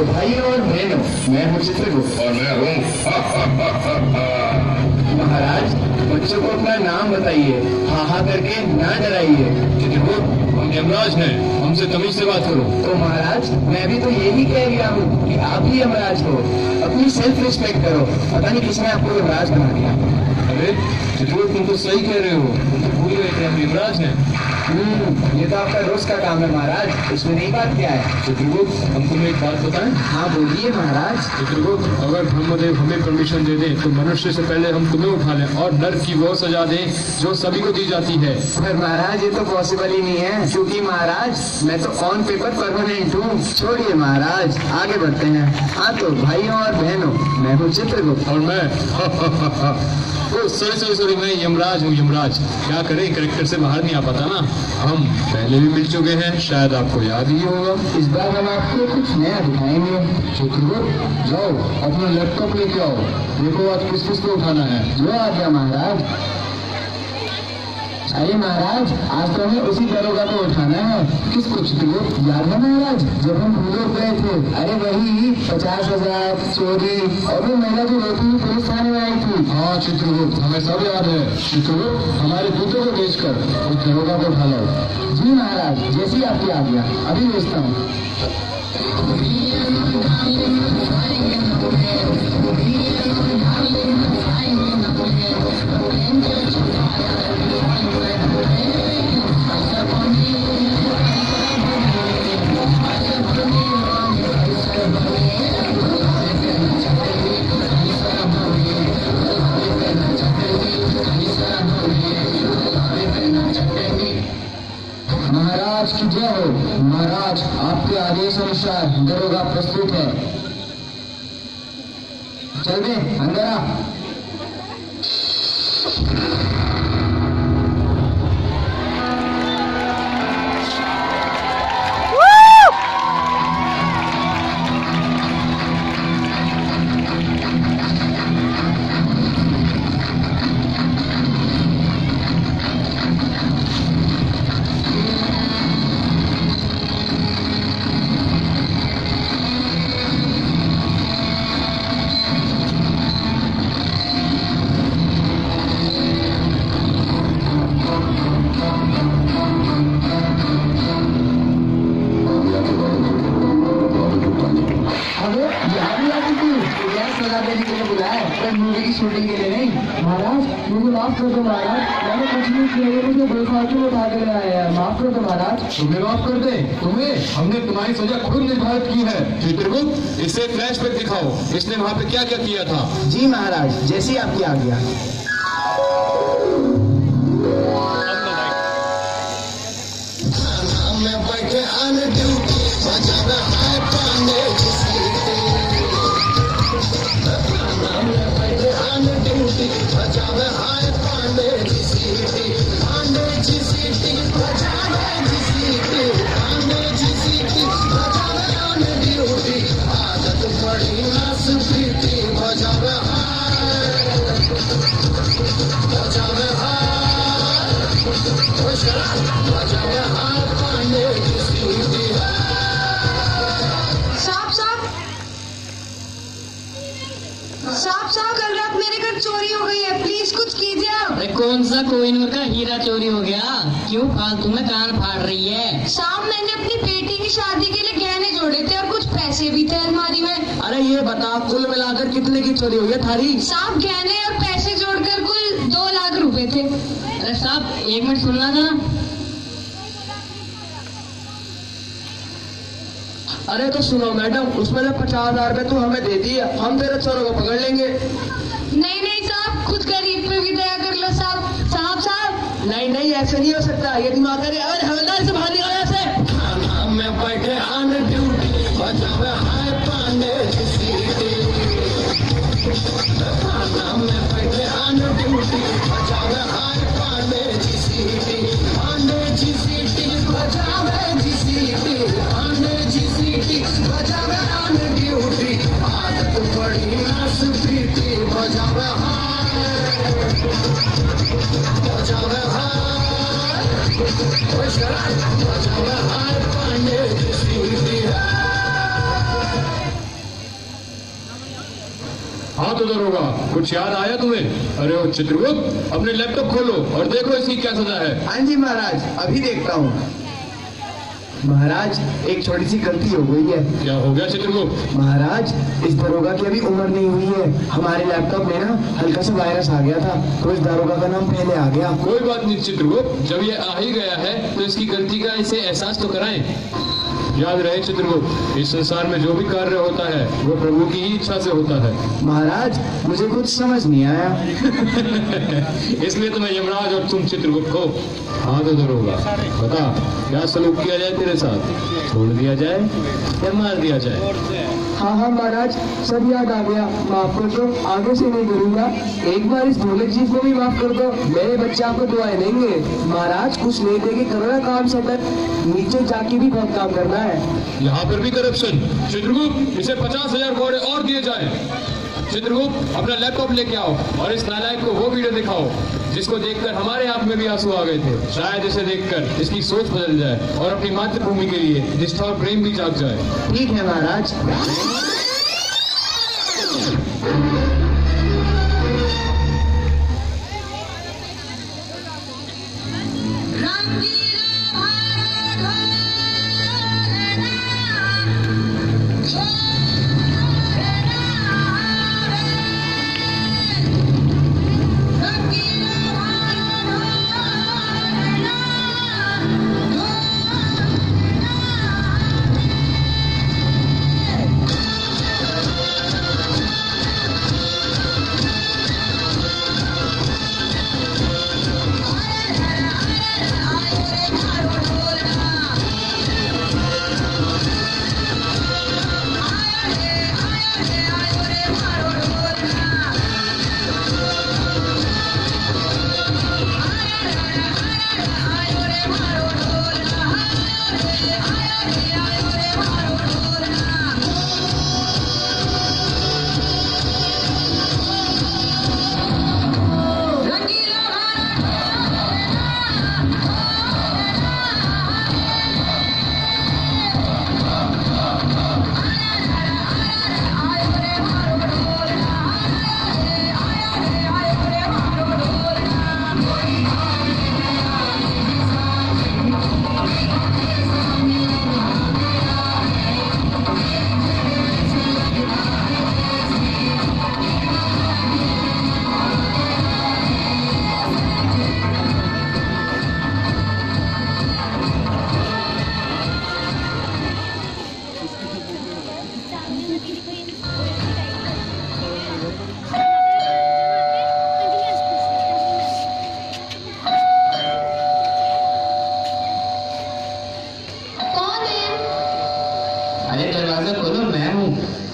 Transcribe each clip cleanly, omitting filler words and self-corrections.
भाइयों और बहनों, मैं हूँ चित्रगुप्त और मैं हूँ महाराज। बच्चों को अपना नाम बताइए, हा हा करके ना डराइए। चित्रगुप्त, हम यमराज हैं, हमसे तमीज से बात करो। तो महाराज, मैं भी तो यही कह रहा हूँ कि आप ही यमराज हो। अपनी सेल्फ रिस्पेक्ट करो। पता नहीं किसने आपको यमराज बना दिया। अरे चित्रगुप्त, तुम तो सही कह रहे हो, तुम तो भूल गए थे हम यमराज हैं। ये तो आपका रोज का काम है महाराज, इसमें नई बात क्या है? चित्रगुप्त, हम तुम्हें एक बात बताएं? हाँ बोलिए महाराज। चित्रगुप्त, अगर ब्रह्मदेव हमें परमिशन दे दें तो मनुष्य से पहले हम तुम्हें उठा लें और नर्क की वो सजा दें जो सभी को दी जाती है। पर महाराज, ये तो पॉसिबल ही नहीं है, क्योंकि महाराज मैं तो ऑन पेपर परमानेंट हूँ। छोड़िए महाराज, आगे बढ़ते हैं। हाँ तो भाइयों और बहनों, मैं हूँ चित्रगुप्त। और मैं सॉरी, मैं यमराज हूँ, यमराज। क्या करें, करेक्टर से बाहर नहीं आ पाता ना। हम पहले भी मिल चुके हैं, शायद आपको याद ही होगा। इस बार हम आपको कुछ नया दिखाएंगे। चित्रगुप्त, जाओ अपना लैपटॉप लेके आओ, देखो आज किस किस को उठाना है। जो आ गया महाराज। अरे महाराज, आज तो हमें उसी दरोगा को उठाना है। किसको चित्रगुप्त? याद है महाराज, जब हम भूलोक गए थे? अरे वही 50,000 चोरी और वो महिला जो रोती हुई पुलिस थाने में आई थी। हाँ चित्रगुप्त, हमें सब याद है। चित्रगुप्त, हमारे दूतों को भेजकर उस दरोगा को उठा लो। जी महाराज, जैसी आपकी आज्ञा, अभी भेजता हूँ। महाराज की जय हो। महाराज, आपके आदेश अनुसार दरोगा प्रस्तुत है। चल बे, अंदर आ। मूवी की शूटिंग के लिए नहीं। महाराज मुझे माफ कर दो महाराज, मैंने कुछ नहीं किया, मुझे बेफालतू उठा के ले आया है। माफ कर दो महाराज। तुम्हें माफ कर दे? तुम्हें? हमने तुम्हारी सजा खुद निर्धारित की है। चित्रगुप्त, इसे फ्लैशबैक दिखाओ, इसने वहाँ पे क्या क्या किया था। जी महाराज, जैसी आपकी आज्ञा। साहब कल रात मेरे घर चोरी हो गई है, प्लीज कुछ कीजिए आप। अरे कौन सा कोहिनूर का हीरा चोरी हो गया? क्यों फालतू में कान फाड़ रही है? साहब मैंने अपनी बेटी की शादी के लिए गहने जोड़े थे और कुछ पैसे भी थे अलमारी में। अरे ये बता, कुल मिलाकर कितने की चोरी हुई है थारी? साहब गहने और पैसे जोड़कर कुल 2 लाख रुपए थे। अरे साहब 1 मिनट सुनना था। अरे तो सुनो मैडम, उसमें से 50,000 रुपए तो हमें दे दिए, हम तेरे चोरों को पकड़ लेंगे। नहीं नहीं साहब, खुद गरीब पे भी दया कर लो साहब। नहीं ऐसे नहीं हो सकता, ये दिमाग करे। अरे हवलदार से बाहर निकालो ऐसे। में बैठे हाँ तो दरोगा, कुछ याद आया तुम्हें? अरे ओ चित्रगुप्त, अपने लैपटॉप खोलो और देखो इसकी क्या सजा है। हाँ जी महाराज, अभी देखता हूँ। महाराज, एक छोटी सी गलती हो गई है। क्या हो गया चित्रगुप्त? महाराज, इस दरोगा की अभी उम्र नहीं हुई है। हमारे लैपटॉप में ना हल्का सा वायरस आ गया था, तो इस दरोगा का नाम पहले आ गया। कोई बात नहीं चित्रगुप्त, जब ये आ ही गया है तो इसकी गलती का इसे एहसास तो कराएं। याद रहे चित्रगुप्त, इस संसार में जो भी कार्य होता है वो प्रभु की ही इच्छा से होता है। महाराज, मुझे कुछ समझ नहीं आया। इसलिए तो मैं यमराज और तुम चित्रगुप्त हो। हाँ तो दरोगा, बता क्या सलूक किया जाए तेरे साथ? छोड़ दिया जाए या मार दिया जाए? हाँ हाँ महाराज, सब याद आ गया। माफ कर दो, आगे से नहीं करूँगा। एक बार इस ढोलक जी को भी माफ कर दो, मेरे बच्चे आपको दुआएं देंगे। महाराज, कुछ नहीं देके करो ना काम सेटल, नीचे जाके भी बहुत काम करना है। यहाँ पर भी करप्शन। चित्रगुप्त, इसे 50,000 घोड़े और दिए जाए। चित्रगुप्त, अपना लैपटॉप लेके आओ और इस नालायक को वो वीडियो दिखाओ जिसको देखकर हमारे आंख में भी आंसू आ गए थे। शायद इसे देखकर इसकी सोच बदल जाए और अपनी मातृभूमि के लिए निष्ठा और प्रेम भी जाग जाए। ठीक है महाराज।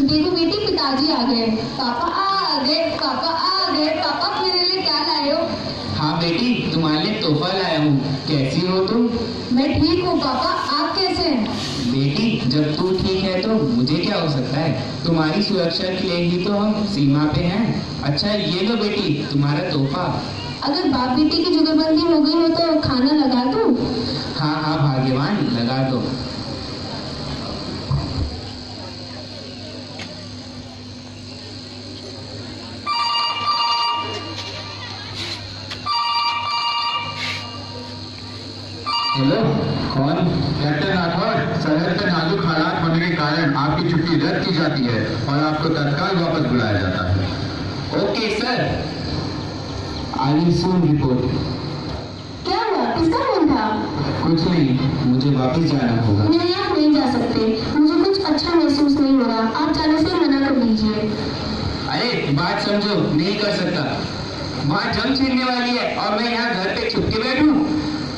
देखो बेटी, पिताजी आ गए। पापा आ गए, पापा आ गए। पापा, मेरे लिए क्या लाए हो? हाँ बेटी, तुम्हारे लिए तोहफा लाया हूँ। कैसी हो तुम? मैं ठीक हूँ पापा, आप कैसे हैं? बेटी, जब तू ठीक है तो मुझे क्या हो सकता है? तुम्हारी सुरक्षा के लिए ही तो हम सीमा पे हैं। अच्छा ये लो बेटी, तुम्हारा तोहफा। अगर बाप बेटी की जुगलबंदी हो गई हो तो खाना लगा दूं? हाँ हाँ भाग्यवान, लगा दो। हेलो, कौन? कैप्टन राठौर, सरहद पर नाजुक हालात होने के कारण आपकी छुट्टी रद्द की जाती है और आपको तत्काल वापस बुलाया जाता है। Okay sir, I will soon report. क्या हुआ? किसका फोन था? कुछ नहीं, मुझे वापस जाना होगा। नहीं, आप नहीं जा सकते। मुझे कुछ अच्छा महसूस नहीं हो रहा। आप जाने से मना कर दीजिए। अरे बात समझो, नहीं कर सकता। वहाँ जंग छिड़ने वाली है और मैं यहाँ घर पे छुप के बैठूं।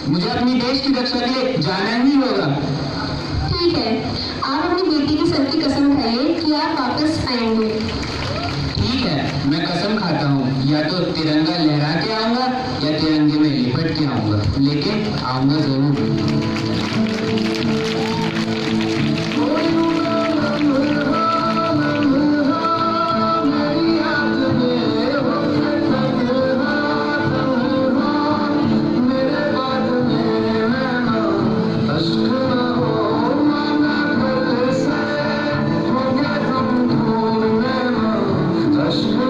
मुझे अपनी देश की रक्षा के लिए जाना ही होगा। ठीक है, आप अपनी बेटी की सर की कसम खाइए कि आप वापस आएंगे। ठीक है, मैं कसम खाता हूँ, या तो तिरंगा लहरा के आऊंगा या तिरंगे में लिपट के आऊंगा, लेकिन आऊंगा जरूर। Let's go.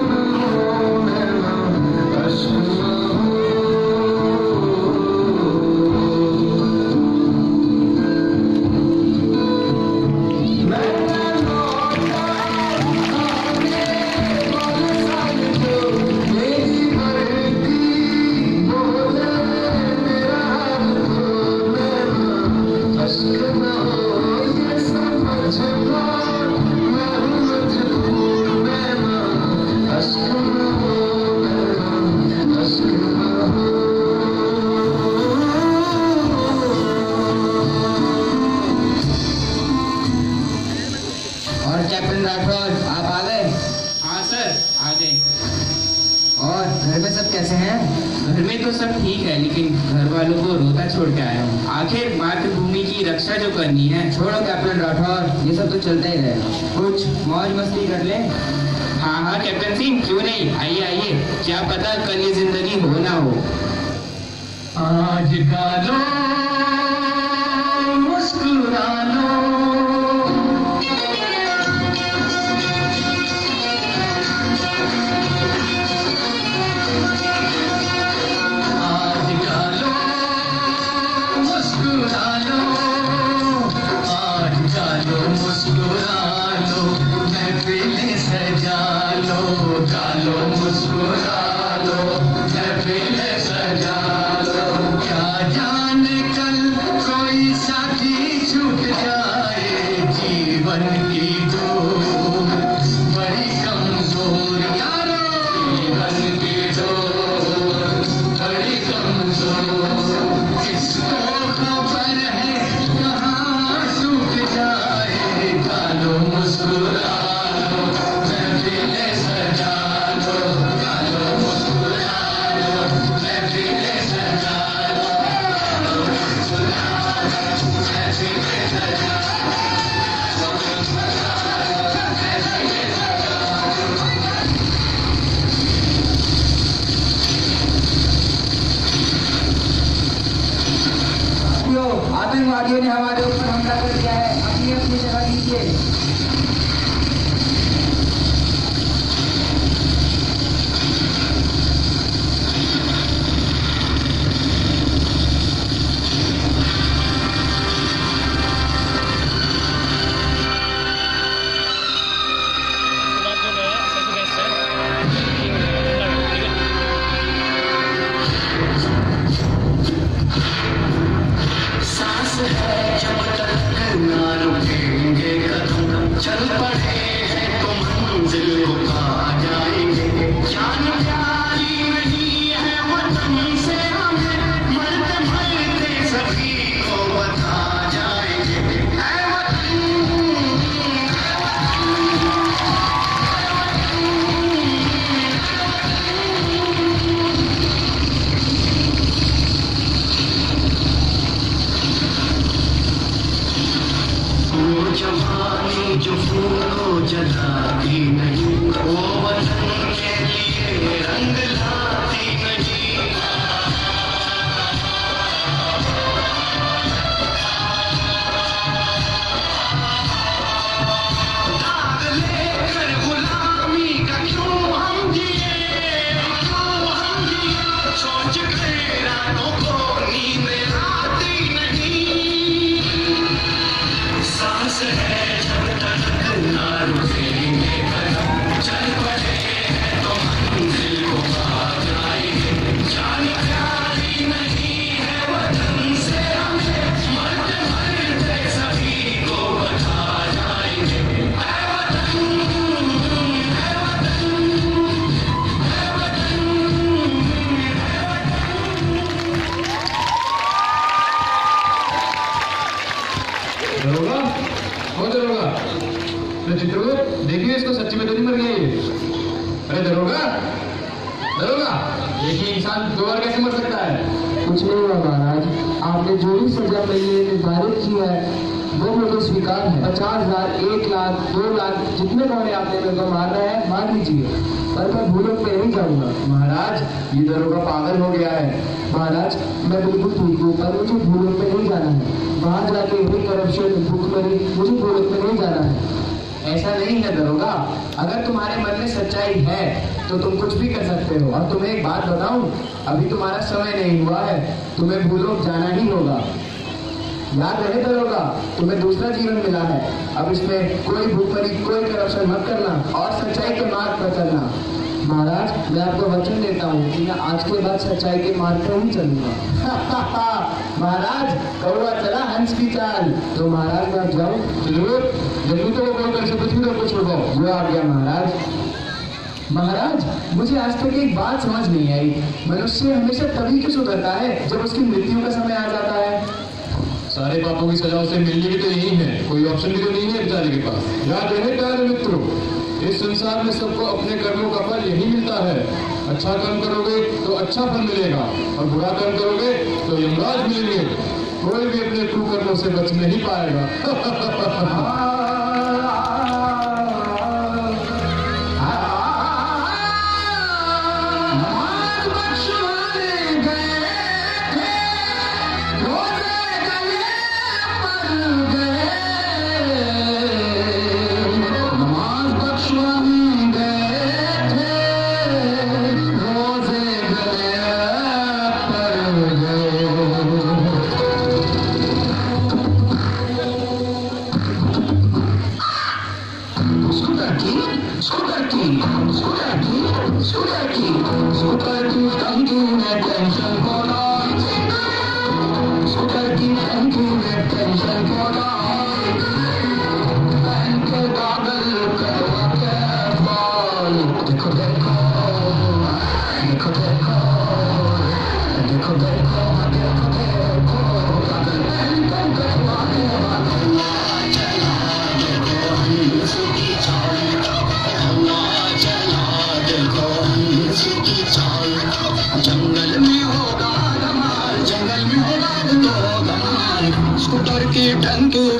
आ गए। और घर में सब कैसे हैं? घर में तो सब ठीक है, लेकिन घर वालों को रोता छोड़ के आया हूँ। आखिर मातृभूमि की रक्षा जो करनी है। छोड़ो कैप्टन राठौर, ये सब तो चलता ही रहेगा। कुछ मौज मस्ती कर ले। हाँ हाँ कैप्टन सिंह, क्यों नहीं, आइए आइए, क्या पता कल ये जिंदगी हो ना हो। आज का लो मुस्कुरा लो, आज का लो मुस्कुरा लो, आज का लो मुस्कुरा लो, महफिलें सजा लो, गालो मुस्कुरा लो, महफिलें सजा लो। क्या जाने कल कोई साथी छूट जाए, जीवन की डोर बड़ी कमजोर यारो, जीवन की डोर बड़ी कमजोर, किसको खबर है कहाँ छूट जाए, गालो मुस्कुरा लो, महफिलें सजा लो, गालो मुस्कुरा लो, महफिलें सजा लो, गालो मुस्कुरा लो, महफिलें सजा लो। आतंकवादियों ने हमारे ऊपर हमला कर दिया है, अपनी अपनी जगह लीजिए। सांस है जब तक ना रुकेंगे कदम, चल पड़े हैं तो मंजिल को पा जाएंगे। जान प्यारी नहीं है वतन से हमें, मरते मरते सभी को बता जाएंगे। ऐ वो जवानी जो फूल को जलाती नहीं, वो वतन के लिए रंग लाती नहीं। दाग लेकर गुलामी का क्यों हम जिए, क्यों हम जिए, सोच कर रातों को नींद आती नहीं। सांस है जब तक ना रुकेंगे कदम, चल पड़े हैं तो मंजिल को पा जाएंगे। जान प्यारी नहीं है वतन से हमें, मरते मरते सभी को बता जाएंगे। ऐ वतन, ऐ वतन, ऐ वतन, दरोगा, कौन दरोगा? अरे चित्रगुप्त, देखिए इसको सच्ची में तो नहीं मर गया ये। अरे दरोगा, दरोगा, देखिए इंसान दो बार कैसे मर सकता है? कुछ नहीं हुआ महाराज, आपने जो भी सजा के लिए निर्धारित किया है वो मुझे स्वीकार है। 50,000, 1 लाख, 2 लाख, जितने घोड़े आपने मेरे को मारना है मार लीजिए, पर मैं भूलोक पे नहीं जाऊंगा। महाराज, ये दरोगा पागल हो गया है। महाराज, मैं बिल्कुल ठीक हूँ, पर मुझे भूलोक पे नहीं जाना है। वहां जाके वही करप्शन, भूखमरी, मुझे भूलोक पे नहीं जाना है। ऐसा नहीं है दरोगा, अगर तुम्हारे मन में सच्चाई है तो तुम कुछ भी कर सकते हो। और तुम्हें एक बात बताऊं, अभी तुम्हारा समय नहीं हुआ है, तुम्हें भूलोक जाना ही होगा। याद रहे दरोगा, तुम्हें दूसरा जीवन मिला है। अब इसमें कोई भूखमरी, कोई करप्शन मत करना और सच्चाई के मार्ग पर चलना। महाराज, मैं आपको वचन देता हूँ कि मैं आज के बाद सच्चाई के मार्ग पर ही चलूंगा। महाराज, कौवा चला हंस की चाल। तो महाराज मैं अब जाऊँ? जल्दी तो वो कॉल कर से पृथ्वी को छोड़ो। जो आ गया महाराज। महाराज, मुझे आज तक एक बात समझ नहीं आई, मनुष्य हमेशा तभी क्यों सुधरता है जब उसकी मृत्यु का समय आ जाता है? सारे पापों की सजा उसे मिलनी भी तो यही है, कोई ऑप्शन भी तो नहीं है बेचारे के पास। याद रहे प्यारे मित्रों, इस संसार में सबको अपने कर्मों का फल यही मिलता है। अच्छा कर्म करोगे तो अच्छा फल मिलेगा और बुरा कर्म करोगे तो यमराज मिलेंगे। कोई भी अपने कुकर्मों से बच नहीं पाएगा। स्कूटर की टंकी